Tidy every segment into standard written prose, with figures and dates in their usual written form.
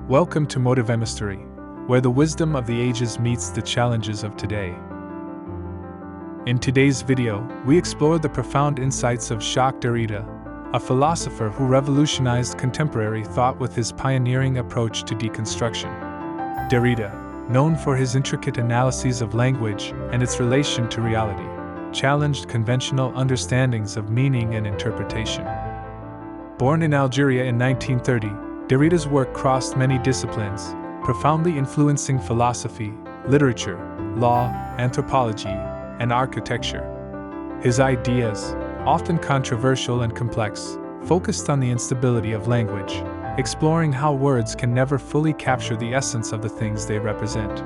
Welcome to Motive Mystery, where the wisdom of the ages meets the challenges of today. In today's video, we explore the profound insights of Jacques Derrida, a philosopher who revolutionized contemporary thought with his pioneering approach to deconstruction. Derrida, known for his intricate analyses of language and its relation to reality, challenged conventional understandings of meaning and interpretation. Born in Algeria in 1930, Derrida's work crossed many disciplines, profoundly influencing philosophy, literature, law, anthropology, and architecture. His ideas, often controversial and complex, focused on the instability of language, exploring how words can never fully capture the essence of the things they represent.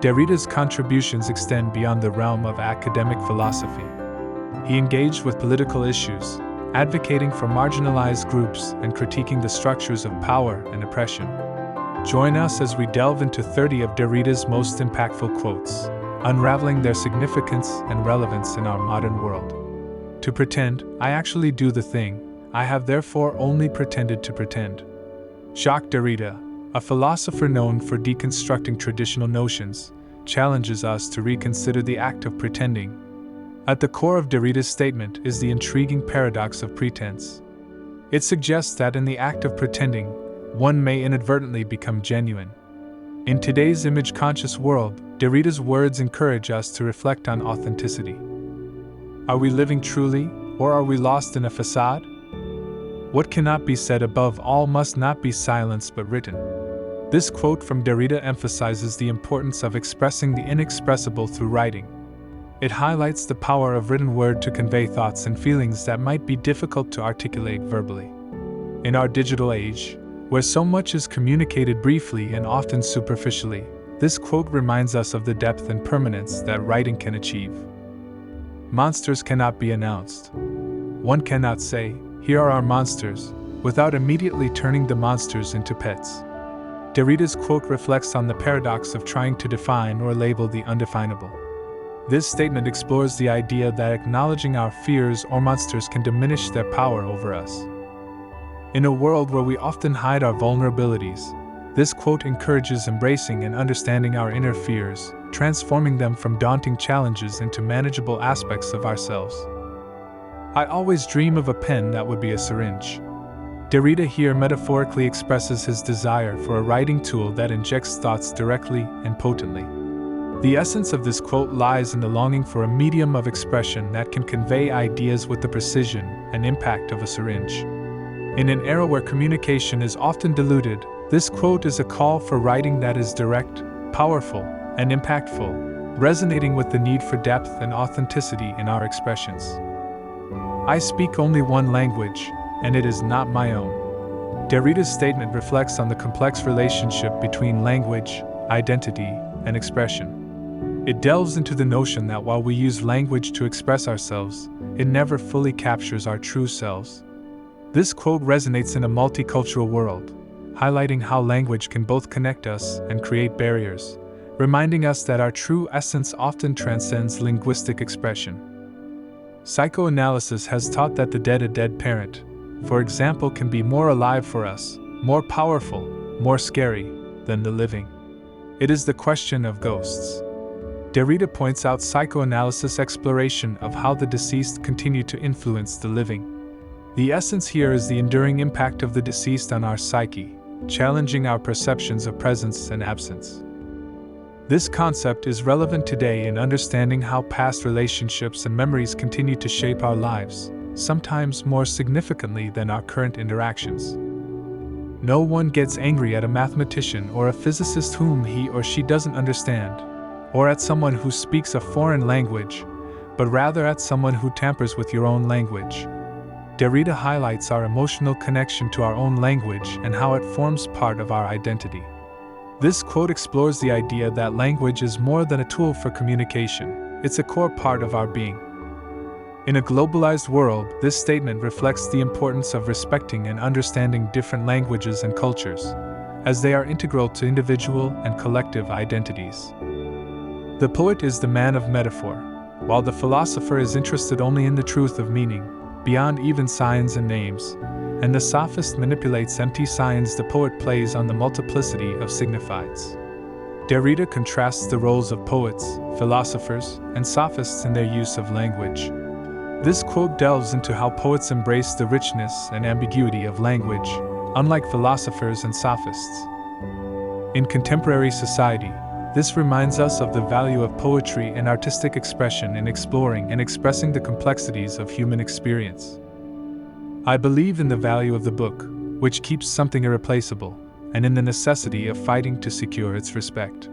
Derrida's contributions extend beyond the realm of academic philosophy. He engaged with political issues, advocating for marginalized groups and critiquing the structures of power and oppression. Join us as we delve into 30 of Derrida's most impactful quotes, unraveling their significance and relevance in our modern world. To pretend, I actually do the thing, I have therefore only pretended to pretend. Jacques Derrida, a philosopher known for deconstructing traditional notions, challenges us to reconsider the act of pretending. At the core of Derrida's statement is the intriguing paradox of pretense. It suggests that in the act of pretending, one may inadvertently become genuine. In today's image-conscious world, Derrida's words encourage us to reflect on authenticity. Are we living truly, or are we lost in a facade? What cannot be said above all must not be silenced but written. This quote from Derrida emphasizes the importance of expressing the inexpressible through writing. It highlights the power of written word to convey thoughts and feelings that might be difficult to articulate verbally. In our digital age, where so much is communicated briefly and often superficially, this quote reminds us of the depth and permanence that writing can achieve. Monsters cannot be announced. One cannot say, "Here are our monsters," without immediately turning the monsters into pets. Derrida's quote reflects on the paradox of trying to define or label the undefinable. This statement explores the idea that acknowledging our fears or monsters can diminish their power over us. In a world where we often hide our vulnerabilities, this quote encourages embracing and understanding our inner fears, transforming them from daunting challenges into manageable aspects of ourselves. I always dream of a pen that would be a syringe. Derrida here metaphorically expresses his desire for a writing tool that injects thoughts directly and potently. The essence of this quote lies in the longing for a medium of expression that can convey ideas with the precision and impact of a syringe. In an era where communication is often diluted, this quote is a call for writing that is direct, powerful, and impactful, resonating with the need for depth and authenticity in our expressions. I speak only one language, and it is not my own. Derrida's statement reflects on the complex relationship between language, identity, and expression. It delves into the notion that while we use language to express ourselves, it never fully captures our true selves. This quote resonates in a multicultural world, highlighting how language can both connect us and create barriers, reminding us that our true essence often transcends linguistic expression. Psychoanalysis has taught that the dead parent, for example, can be more alive for us, more powerful, more scary than the living. It is the question of ghosts. Derrida points out psychoanalysis' exploration of how the deceased continue to influence the living. The essence here is the enduring impact of the deceased on our psyche, challenging our perceptions of presence and absence. This concept is relevant today in understanding how past relationships and memories continue to shape our lives, sometimes more significantly than our current interactions. No one gets angry at a mathematician or a physicist whom he or she doesn't understand, or at someone who speaks a foreign language, but rather at someone who tampers with your own language. Derrida highlights our emotional connection to our own language and how it forms part of our identity. This quote explores the idea that language is more than a tool for communication, it's a core part of our being. In a globalized world, this statement reflects the importance of respecting and understanding different languages and cultures, as they are integral to individual and collective identities. The poet is the man of metaphor, while the philosopher is interested only in the truth of meaning, beyond even signs and names. and the sophist manipulates empty signs, the poet plays on the multiplicity of signifieds. Derrida contrasts the roles of poets, philosophers, and sophists in their use of language. This quote delves into how poets embrace the richness and ambiguity of language, unlike philosophers and sophists. In contemporary society, this reminds us of the value of poetry and artistic expression in exploring and expressing the complexities of human experience. I believe in the value of the book, which keeps something irreplaceable, and in the necessity of fighting to secure its respect.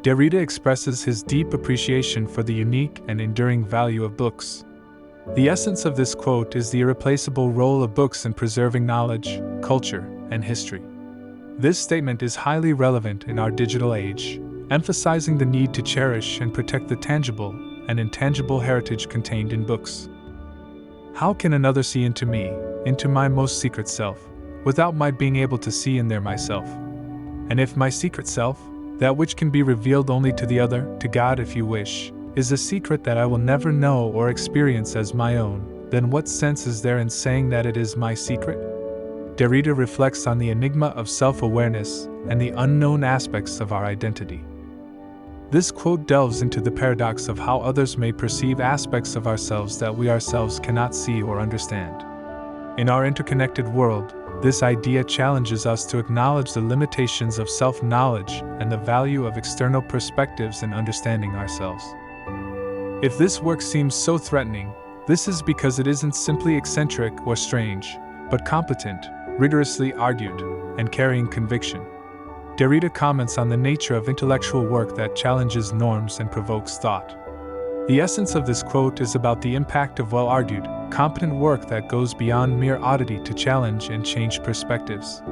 Derrida expresses his deep appreciation for the unique and enduring value of books. The essence of this quote is the irreplaceable role of books in preserving knowledge, culture, and history. This statement is highly relevant in our digital age, emphasizing the need to cherish and protect the tangible and intangible heritage contained in books. How can another see into me, into my most secret self, without my being able to see in there myself? And if my secret self, that which can be revealed only to the other, to God if you wish, is a secret that I will never know or experience as my own, then what sense is there in saying that it is my secret? Derrida reflects on the enigma of self-awareness and the unknown aspects of our identity. This quote delves into the paradox of how others may perceive aspects of ourselves that we ourselves cannot see or understand. In our interconnected world, this idea challenges us to acknowledge the limitations of self-knowledge and the value of external perspectives in understanding ourselves. If this work seems so threatening, this is because it isn't simply eccentric or strange, but competent, rigorously argued, and carrying conviction. Derrida comments on the nature of intellectual work that challenges norms and provokes thought. The essence of this quote is about the impact of well-argued, competent work that goes beyond mere oddity to challenge and change perspectives.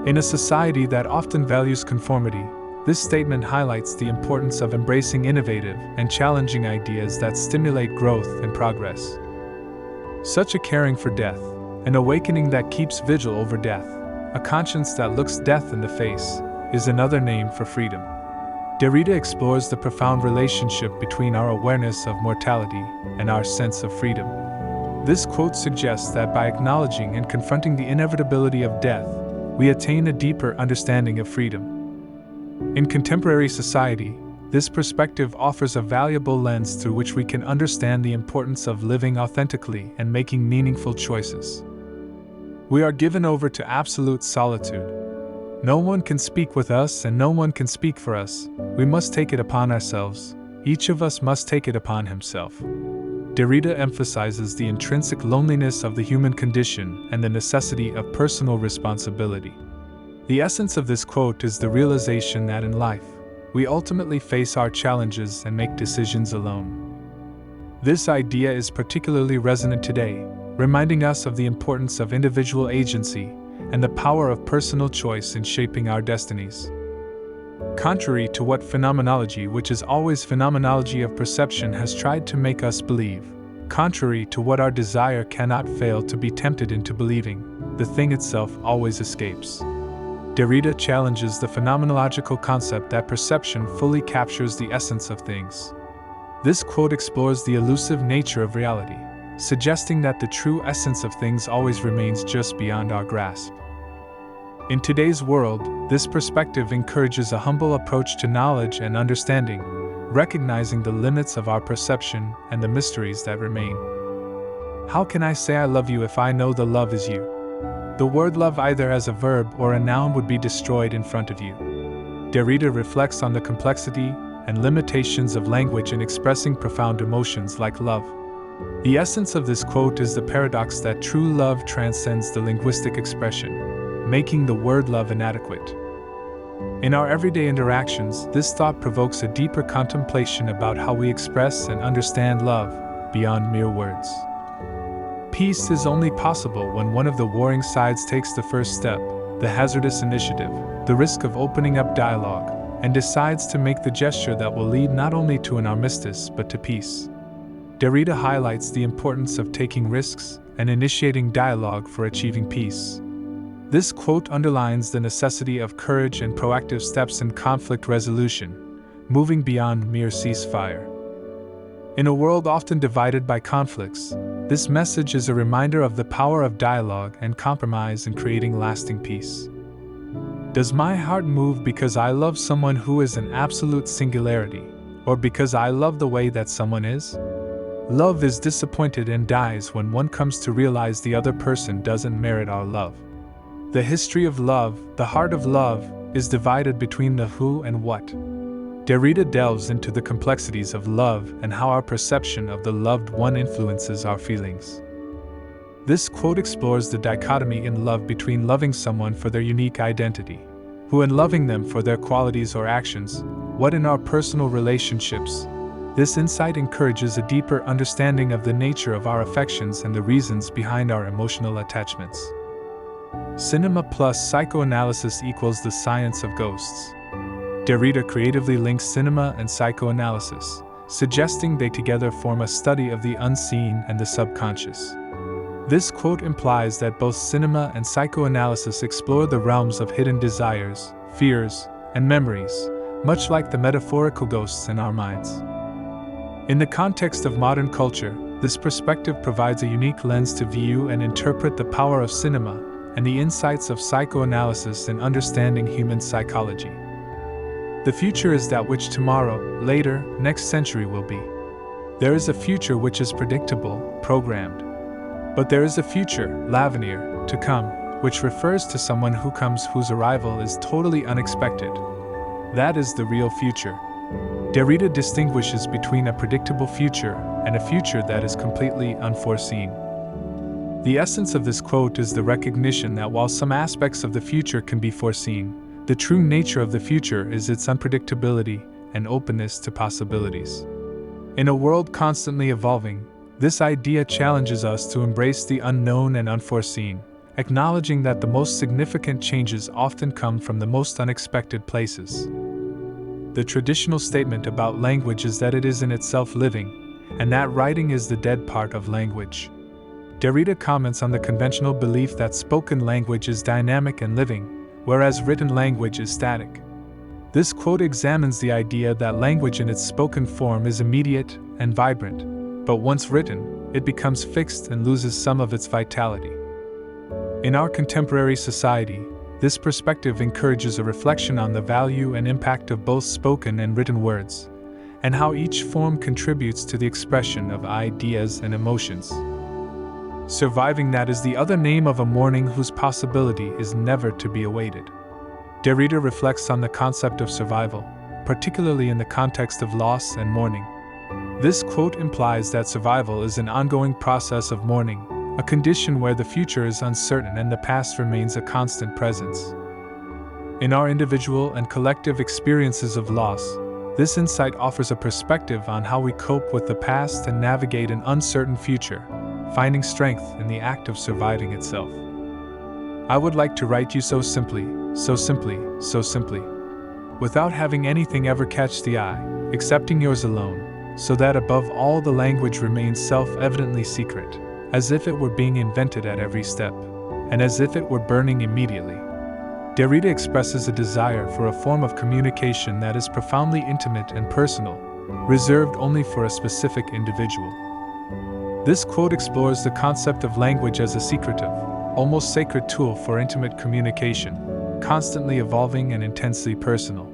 In a society that often values conformity, this statement highlights the importance of embracing innovative and challenging ideas that stimulate growth and progress. Such a caring for death, an awakening that keeps vigil over death, a conscience that looks death in the face, is another name for freedom. Derrida explores the profound relationship between our awareness of mortality and our sense of freedom. This quote suggests that by acknowledging and confronting the inevitability of death, we attain a deeper understanding of freedom. In contemporary society, this perspective offers a valuable lens through which we can understand the importance of living authentically and making meaningful choices. We are given over to absolute solitude. No one can speak with us and no one can speak for us. We must take it upon ourselves. Each of us must take it upon himself. Derrida emphasizes the intrinsic loneliness of the human condition and the necessity of personal responsibility. The essence of this quote is the realization that in life, we ultimately face our challenges and make decisions alone. This idea is particularly resonant today, reminding us of the importance of individual agency and the power of personal choice in shaping our destinies. Contrary to what phenomenology, which is always phenomenology of perception, has tried to make us believe, contrary to what our desire cannot fail to be tempted into believing, the thing itself always escapes. Derrida challenges the phenomenological concept that perception fully captures the essence of things. This quote explores the elusive nature of reality, suggesting that the true essence of things always remains just beyond our grasp. In today's world, this perspective encourages a humble approach to knowledge and understanding, recognizing the limits of our perception and the mysteries that remain. How can I say I love you if I know the love is you? The word love, either as a verb or a noun, would be destroyed in front of you. Derrida reflects on the complexity and limitations of language in expressing profound emotions like love. The essence of this quote is the paradox that true love transcends the linguistic expression, making the word love inadequate. In our everyday interactions, this thought provokes a deeper contemplation about how we express and understand love beyond mere words. Peace is only possible when one of the warring sides takes the first step, the hazardous initiative, the risk of opening up dialogue, and decides to make the gesture that will lead not only to an armistice but to peace. Derrida highlights the importance of taking risks and initiating dialogue for achieving peace. This quote underlines the necessity of courage and proactive steps in conflict resolution, moving beyond mere ceasefire. In a world often divided by conflicts, this message is a reminder of the power of dialogue and compromise in creating lasting peace. Does my heart move because I love someone who is an absolute singularity, or because I love the way that someone is? Love is disappointed and dies when one comes to realize the other person doesn't merit our love. The history of love, the heart of love, is divided between the who and what. Derrida delves into the complexities of love and how our perception of the loved one influences our feelings. This quote explores the dichotomy in love between loving someone for their unique identity, who and loving them for their qualities or actions, what in our personal relationships. This insight encourages a deeper understanding of the nature of our affections and the reasons behind our emotional attachments. Cinema plus psychoanalysis equals the science of ghosts. Derrida creatively links cinema and psychoanalysis, suggesting they together form a study of the unseen and the subconscious. This quote implies that both cinema and psychoanalysis explore the realms of hidden desires, fears, and memories, much like the metaphorical ghosts in our minds. In the context of modern culture, this perspective provides a unique lens to view and interpret the power of cinema and the insights of psychoanalysis in understanding human psychology. The future is that which tomorrow, later, next century will be. There is a future which is predictable, programmed. But there is a future, l'avenir, to come, which refers to someone who comes whose arrival is totally unexpected. That is the real future. Derrida distinguishes between a predictable future and a future that is completely unforeseen. The essence of this quote is the recognition that while some aspects of the future can be foreseen, the true nature of the future is its unpredictability and openness to possibilities. In a world constantly evolving, this idea challenges us to embrace the unknown and unforeseen, acknowledging that the most significant changes often come from the most unexpected places. The traditional statement about language is that it is in itself living, and that writing is the dead part of language. Derrida comments on the conventional belief that spoken language is dynamic and living, whereas written language is static. This quote examines the idea that language in its spoken form is immediate and vibrant, but once written, it becomes fixed and loses some of its vitality. In our contemporary society, this perspective encourages a reflection on the value and impact of both spoken and written words, and how each form contributes to the expression of ideas and emotions. Surviving that is the other name of a morning whose possibility is never to be awaited. Derrida reflects on the concept of survival, particularly in the context of loss and mourning. This quote implies that survival is an ongoing process of mourning, a condition where the future is uncertain and the past remains a constant presence. In our individual and collective experiences of loss, this insight offers a perspective on how we cope with the past and navigate an uncertain future, finding strength in the act of surviving itself. I would like to write you so simply, so simply, so simply, without having anything ever catch the eye, excepting yours alone, so that above all the language remains self-evidently secret, as if it were being invented at every step, and as if it were burning immediately. Derrida expresses a desire for a form of communication that is profoundly intimate and personal, reserved only for a specific individual. This quote explores the concept of language as a secretive, almost sacred tool for intimate communication, constantly evolving and intensely personal.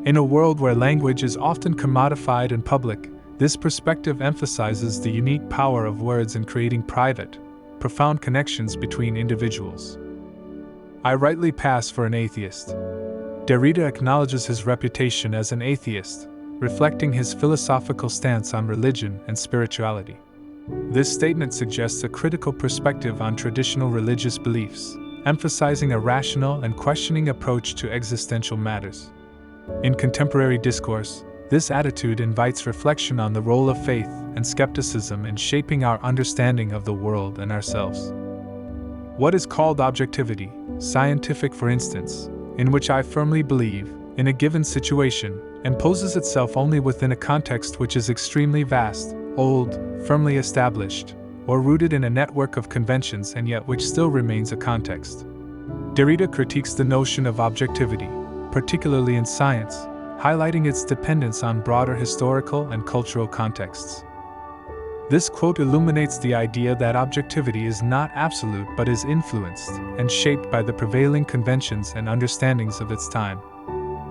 In a world where language is often commodified and public, this perspective emphasizes the unique power of words in creating private, profound connections between individuals. I rightly pass for an atheist. Derrida acknowledges his reputation as an atheist, reflecting his philosophical stance on religion and spirituality. This statement suggests a critical perspective on traditional religious beliefs, emphasizing a rational and questioning approach to existential matters. In contemporary discourse, this attitude invites reflection on the role of faith and skepticism in shaping our understanding of the world and ourselves. What is called objectivity, scientific for instance, in which I firmly believe, in a given situation, imposes itself only within a context which is extremely vast, old, firmly established, or rooted in a network of conventions and yet which still remains a context. Derrida critiques the notion of objectivity, particularly in science, highlighting its dependence on broader historical and cultural contexts. This quote illuminates the idea that objectivity is not absolute but is influenced and shaped by the prevailing conventions and understandings of its time.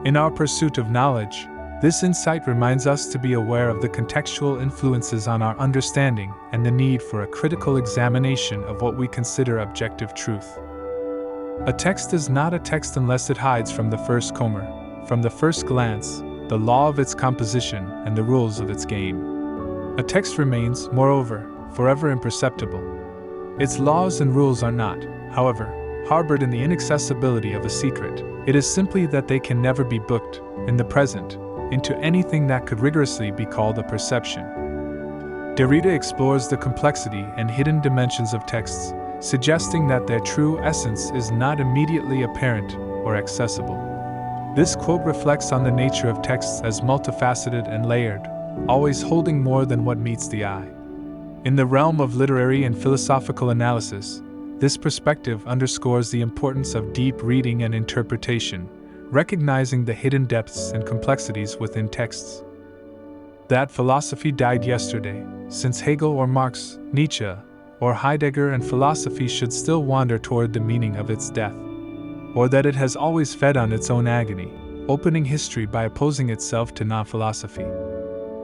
In our pursuit of knowledge, this insight reminds us to be aware of the contextual influences on our understanding and the need for a critical examination of what we consider objective truth. A text is not a text unless it hides from the first comma, from the first glance, the law of its composition and the rules of its game. A text remains, moreover, forever imperceptible. Its laws and rules are not, however, harbored in the inaccessibility of a secret. It is simply that they can never be booked, in the present, into anything that could rigorously be called a perception. Derrida explores the complexity and hidden dimensions of texts, suggesting that their true essence is not immediately apparent or accessible. This quote reflects on the nature of texts as multifaceted and layered, always holding more than what meets the eye. In the realm of literary and philosophical analysis, this perspective underscores the importance of deep reading and interpretation, recognizing the hidden depths and complexities within texts. That philosophy died yesterday, since Hegel or Marx, Nietzsche, or Heidegger and philosophy should still wander toward the meaning of its death. Or that it has always fed on its own agony, opening history by opposing itself to non-philosophy.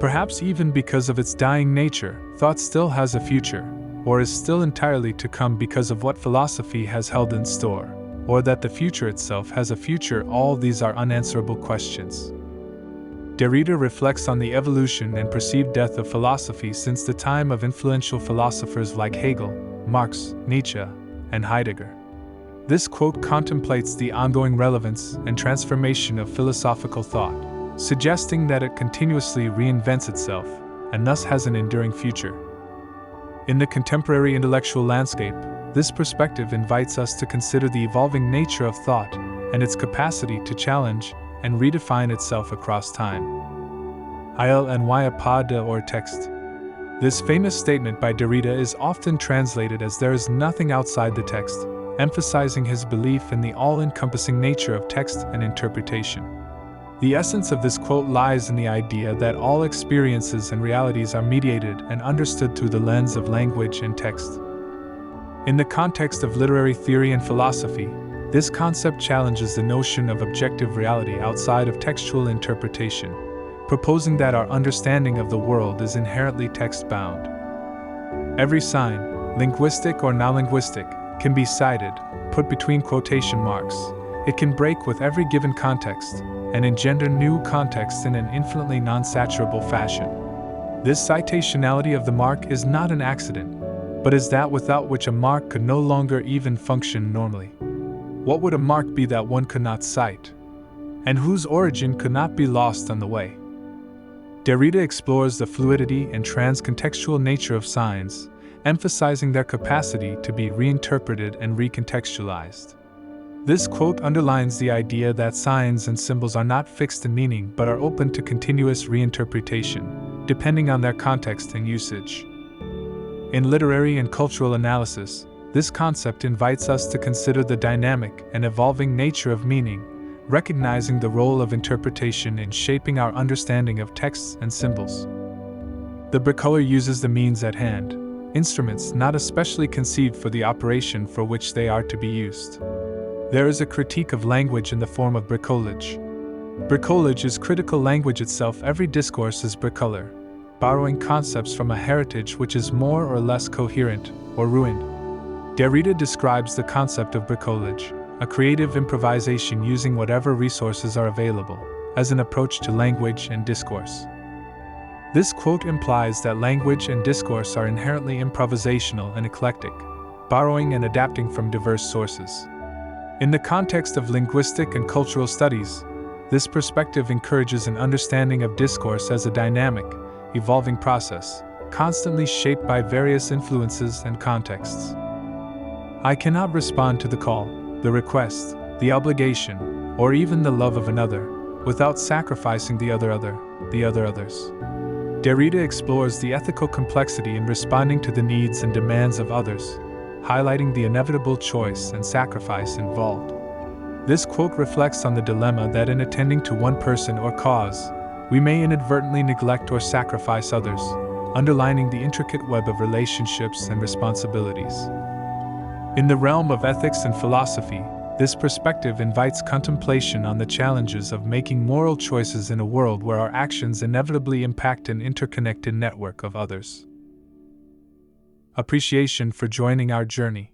Perhaps even because of its dying nature, thought still has a future, or is still entirely to come because of what philosophy has held in store, or that the future itself has a future. All these are unanswerable questions. Derrida reflects on the evolution and perceived death of philosophy since the time of influential philosophers like Hegel, Marx, Nietzsche, and Heidegger. This quote contemplates the ongoing relevance and transformation of philosophical thought, suggesting that it continuously reinvents itself, and thus has an enduring future. In the contemporary intellectual landscape, this perspective invites us to consider the evolving nature of thought and its capacity to challenge and redefine itself across time. Il n'y a pas de hors-texte. This famous statement by Derrida is often translated as "there is nothing outside the text," emphasizing his belief in the all-encompassing nature of text and interpretation. The essence of this quote lies in the idea that all experiences and realities are mediated and understood through the lens of language and text. In the context of literary theory and philosophy, this concept challenges the notion of objective reality outside of textual interpretation, proposing that our understanding of the world is inherently text-bound. Every sign, linguistic or non-linguistic, can be cited, put between quotation marks. It can break with every given context, and engender new contexts in an infinitely non-saturable fashion. This citationality of the mark is not an accident, but is that without which a mark could no longer even function normally. What would a mark be that one could not cite, and whose origin could not be lost on the way? Derrida explores the fluidity and trans-contextual nature of signs, emphasizing their capacity to be reinterpreted and recontextualized. This quote underlines the idea that signs and symbols are not fixed in meaning but are open to continuous reinterpretation, depending on their context and usage. In literary and cultural analysis, this concept invites us to consider the dynamic and evolving nature of meaning, recognizing the role of interpretation in shaping our understanding of texts and symbols. The bricoleur uses the means at hand, instruments not especially conceived for the operation for which they are to be used. There is a critique of language in the form of bricolage. Bricolage is critical language itself. Every discourse is bricoleur, borrowing concepts from a heritage which is more or less coherent or ruined. Derrida describes the concept of bricolage, a creative improvisation using whatever resources are available, as an approach to language and discourse. This quote implies that language and discourse are inherently improvisational and eclectic, borrowing and adapting from diverse sources. In the context of linguistic and cultural studies, this perspective encourages an understanding of discourse as a dynamic, evolving process, constantly shaped by various influences and contexts. I cannot respond to the call, the request, the obligation, or even the love of another, without sacrificing the others. Derrida explores the ethical complexity in responding to the needs and demands of others, highlighting the inevitable choice and sacrifice involved. This quote reflects on the dilemma that in attending to one person or cause, we may inadvertently neglect or sacrifice others, underlining the intricate web of relationships and responsibilities. In the realm of ethics and philosophy, this perspective invites contemplation on the challenges of making moral choices in a world where our actions inevitably impact an interconnected network of others. Appreciation for joining our journey.